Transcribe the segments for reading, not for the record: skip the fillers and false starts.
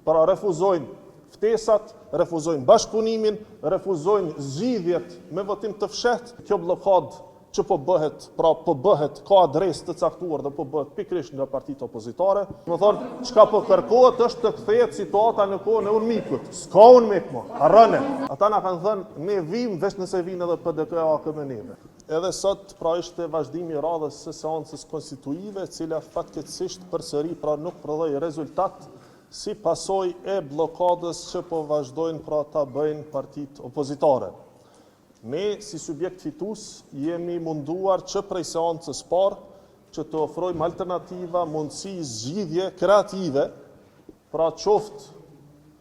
pra refuzojnë ftesat, refuzojnë bashkëpunimin, refuzojnë zgjidhjet me votim të fshehtë. Kjo bllokadë që po bëhet ka adresë të caktuar dhe po bëhet pikërisht nga partitë opozitare. Më thonë, çka po kërkohet është të kthehet situata në kohën e UNMIK-ut. S'ka UNMIK më, harrone. Ata na kanë thënë, ne vim veç nëse vinë edhe PDK-a me neve. Edhe sot pra ishte vazhdimi i radhës së seancës konstituive, e cila fatkeqësisht përsëri pra nuk prodhoi rezultat si pasojë e bllokadës që po vazhdojnë pra ta bëjnë partitë opozitare. Ne, si subjekt fitus, jemi munduar që prej seancës parë që të ofrojmë alternativa, mundësi, zgjidhje kreative, pra qoftë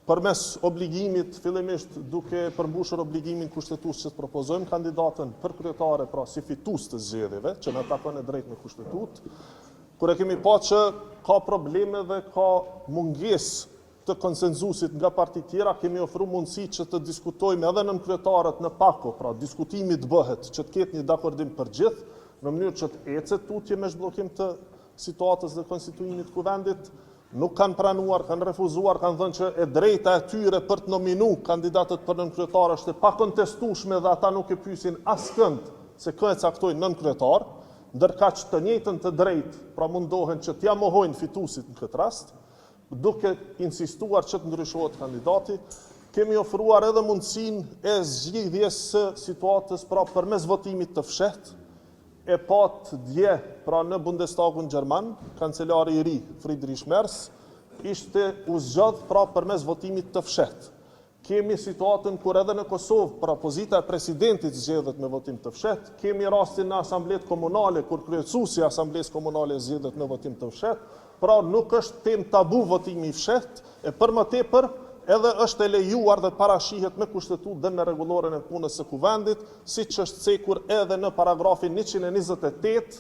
përmes obligimit, fillimisht duke përmbushur obligimin kushtetues që të propozojmë kandidatën për kryetare, pra si fitus të zgjedhjeve, që na takon e drejtë me kushtetut, kur e kemi pa që ka probleme dhe ka mungesë të konsenzusit nga partitë tjera, kemi ofruar mundësi që të diskutojmë edhe nën kryetarët në pako, pra diskutimi të bëhet, që të ketë një dakordim për gjithë, në mënyrë që të ecet tutje me zhbllokim të situatës dhe konstituimit kuvendit. Nuk kanë pranuar, kanë refuzuar, kanë thënë që e drejta e tyre për të nominu kandidatët për nën kryetar është e pakontestueshme dhe ata nuk e pyesin askënd se kë e caktojnë nën kryetar, ndërkaq të njëjtën të drejtë, pra mundohen që t'ja mohojnë fituesit në këtë rast, duke insistuar që të ndryshohet kandidati. Kemi ofruar edhe mundësinë e zgjidhjes së situatës pra përmes votimit të fshehtë. E pat dje pra në Bundestagun gjerman, kancelari i ri Friedrich Merz ishte u zgjodh pra përmes votimit të fshehtë. Kemi situatën kur edhe në Kosovë pra pozita e presidentit zgjedhet me votim të fshehtë. Kemi rastin në asamblet komunale kur kryesuesi i asamblesë komunale zgjedhet me votim të fshehtë. Pra nuk është temë tabu votimi i fshehtë, e për më tepër edhe është e lejuar dhe parashihet me kushtetut dhe me rregulloren e punës së kuvendit, siç është cekur edhe në paragrafin 128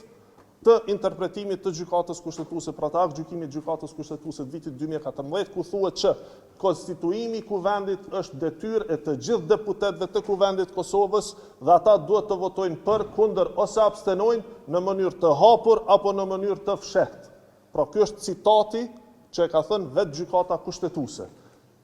të interpretimit të gjykatës kushtetuese, pra të aktgjykimit të gjykatës kushtetuese të vitit 2014, ku thuhet që konstituimi i kuvendit është detyrë e të gjithë deputetëve të kuvendit Kosovës dhe ata duhet të votojnë për, kundër ose abstenojnë në mënyrë të hapur apo në mënyrë të fshehtë. Pra ky është citati që e ka thënë vetë gjykata kushtetuese.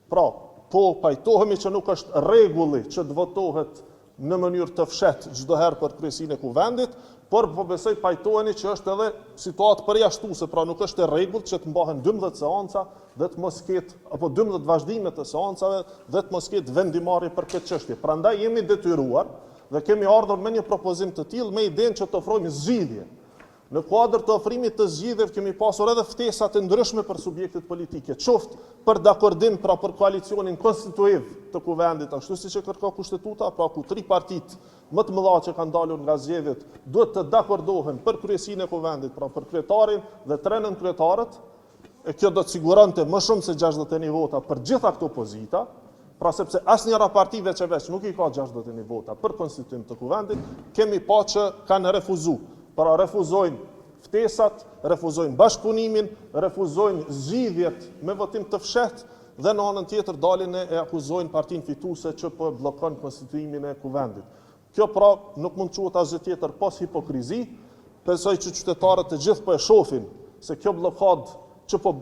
Pra, po pajtohemi që nuk është rregulli që të votohet në mënyrë të fshehtë çdo herë për kryesinë e kuvendit, por po besoj pajtoheni që është edhe situatë përjashtuese, pra nuk është e rregullt që të mbahen 12 seanca dhe të mos ketë apo 12 vazhdime të seancave dhe të mos ketë vendimarrje për këtë çështje. Prandaj jemi detyruar dhe kemi ardhur me një propozim të tillë me idenë që të ofrojmë zgjidhje. Në kuadër të ofrimit të zgjidhjeve kemi pasur edhe ftesa të ndryshme për subjektet politike, qoftë për dakordim pra për koalicionin konstituiv të kuvendit, ashtu siç e kërkon kushtetuta, pra ku 3 partitë më të mëdha që kanë dalur nga zgjedhjet duhet të dakordohen për kryesinë e kuvendit, pra për kryetarin dhe 3 nënkryetarët, e kjo do të siguronte më shumë se 61 vota për gjitha këto pozita, pra sepse asnjëra partive që veç nuk i ka 61 vota për konstituim të kuvendit, kemi pa që kanë refuzuar. Pra refuzojnë ftesat, refuzojnë bashkëpunimin, refuzojnë zgjidhjet me votim të fshehtë dhe në anën tjetër dalin e akuzojnë partinë fituese që po bllokon konstituimin e kuvendit. Kjo pra nuk mund quhet asgjë tjetër pas hipokrizi. Besoj që qytetarët e gjithë po e shohin se kjo bllokadë që po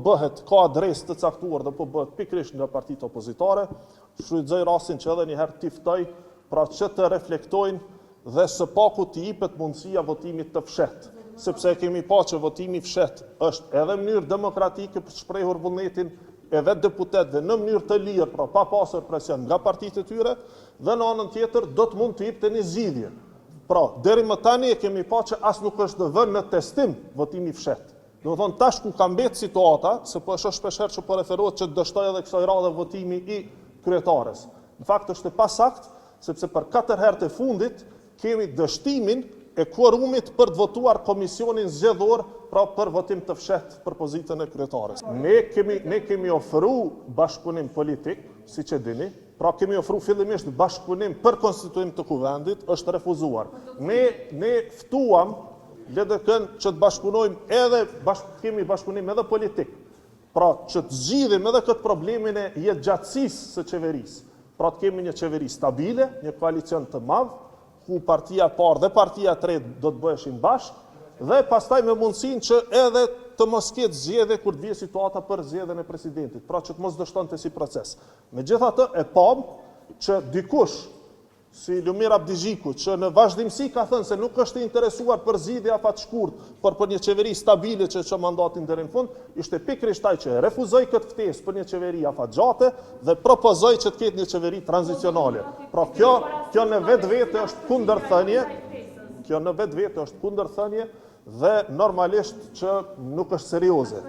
bëhet ka adresë të caktuar dhe po bëhet pikërisht nga partitë opozitare. Shfrytëzoj rastin që edhe një herë t'i ftoj pra që të reflektojnë dhe së paku t'i jepet mundësia votimit të fshehtë, sepse kemi pa që votimi i fshehtë është edhe mënyrë demokratike për të shprehur vullnetin e vetë deputetëve në mënyrë të lirë, pra pa pasur presion nga partitë e tyre, dhe në anën tjetër do të mund të jepte një zgjidhje. Pra, deri më tani e kemi pa që as nuk është vënë në testim votimi i fshehtë. Do të thonë tash ku ka mbetë situata, se po është shpeshherë që po referohet që dështoj edhe kësaj radhe votimi i kryetares. Në fakt është e pasakt, sepse për 4 herë të fundit kemi dështimin e kuorumit për të votuar komisionin zgjedhor pra për votim të fshehtë për pozitën e kryetares. Ne kemi ofruar bashkëpunim politik, siç e dini, pra kemi ofruar fillimisht bashkëpunim për konstituim të kuvendit, është refuzuar. Ne ftuam LDK-n që të bashkëpunojmë edhe kemi bashkëpunim edhe politik. Pra që të zgjidhim edhe këtë problemin e jetëgjatësisë së qeverisë. Pra të kemi një qeveri stabile, një koalicion të madh, ku partia parë dhe partia tretë do të bëheshin bashkë, dhe pastaj me mundësinë që edhe të mos ketë zgjedhje kur të vijë situata për zgjedhjen e presidentit, pra që të mos dështonte si proces. Megjithatë e pam që dikush si Lumir Abdigjiku, që në vazhdimsi ka thënë se nuk është i interesuar për zgjidhje afat shkurt, por për një qeveri stabile që çon mandatin deri në fund, ishte pikërisht ai që refuzoi këtë ftesë për një qeveri afat gjate dhe propozoi që të ketë një qeveri tranzicionale. Pra kjo në vetvete është kundërthënie, kjo në vetvete është kundërthënie dhe normalisht që nuk është serioze.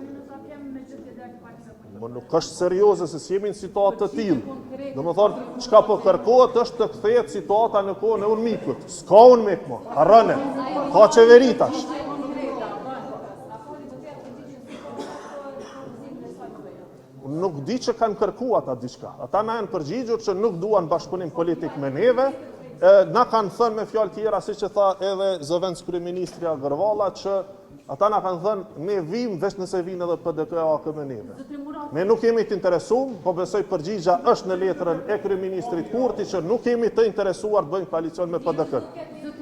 Nuk është serioze se si jemi në situatë të tillë. Domethënë, çka po kërkohet është të kthehet situata në kohën e UNMIK-ut. S'ka UNMIK më, harrone. Ka qeveri tash. Nuk di që kanë kërku ata diçka. Ata na janë përgjigjur që nuk duan bashkëpunim politik me neve. Na kanë thënë me fjalë tjera, siç e tha edhe zëvendës kryeministri Agërvalla, që ata na kanë thënë ne vim veç nëse vinë edhe PDK-a me neve. Ne nuk jemi të interesuar, po besoj përgjigja është në letrën e kryeministrit Kurti që nuk jemi të interesuar të bëjmë koalicion me PDK-n.